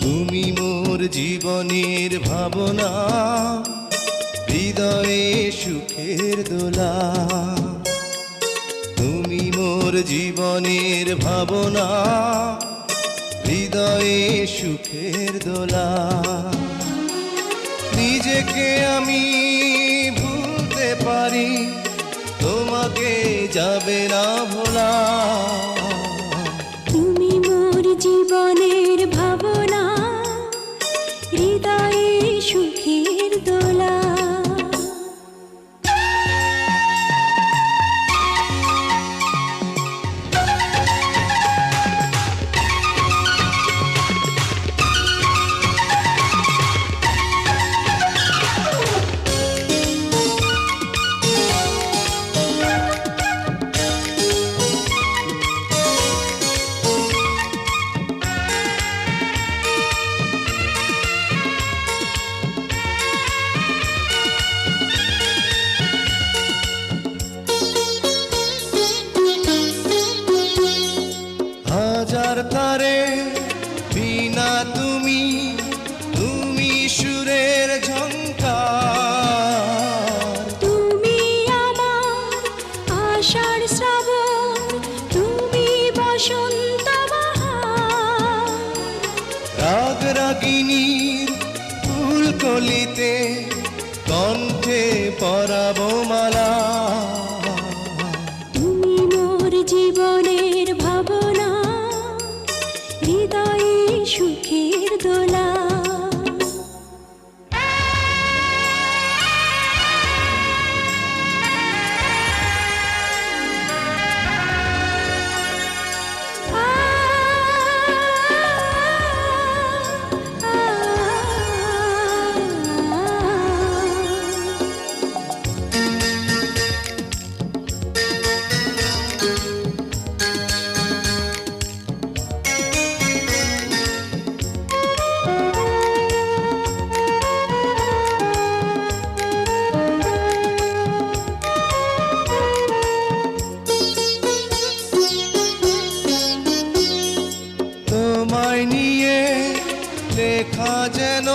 তুমি মোর জীবনের ভাবনা, হৃদয়ে সুখের দোলা। তুমি মোর জীবনের ভাবনা, হৃদয়ে সুখের দোলা। নিজেকে আমি ভুলতে পারি, তোমাকে যাবে না ভোলা। তুমি মোর জীবনের ভাবনা, হৃদয়ে সুখের দোলা। হাজার তারে বিনা তুমি, তুমি সুরের ঝংকার। তুমি আমার আষাঢ় শ্রাবণ, তুমি বসন্ত বাহার। রাগ রাগিনীর ফুলকলিতে কণ্ঠে পরাবো মালা। তুমি মোর জীবনের ভাবনা, হৃদয়ে সুখের দোলা। তোমায় নিয়ে লেখা যেন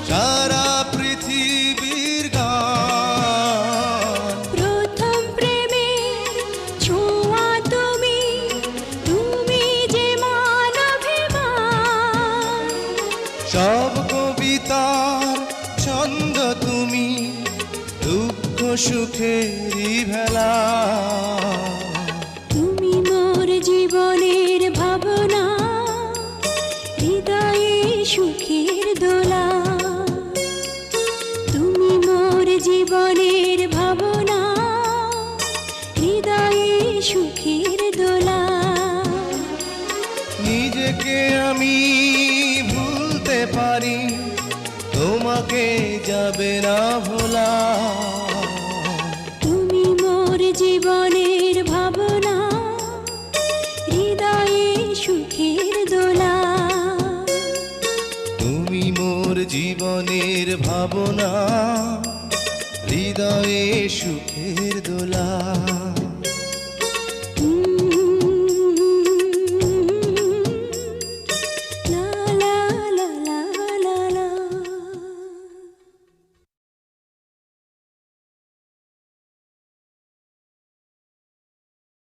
সারা পৃথিবীর গান। প্রথম প্রেমের ছোঁয়া তুমি, তুমি যে মানবিমান। সব কবিতার ছন্দ তুমি, দুঃখ সুখেরই ভেলা। তুমি মোর জীবনের ভাবনা, হৃদয়ে সুখের দোলা। তুমি মোর জীবনের ভাবনা, হৃদয়ে সুখের দোলা। নিজেকে আমি ভুলতে পারি, তোমাকে যাবে না ভোলা। তুমি মোর জীবনের ভাবনা, হৃদয়ে সুখের দোলা। তুমি মোর জীবনের ভাবনা, হৃদয়ে সুখের দোলা।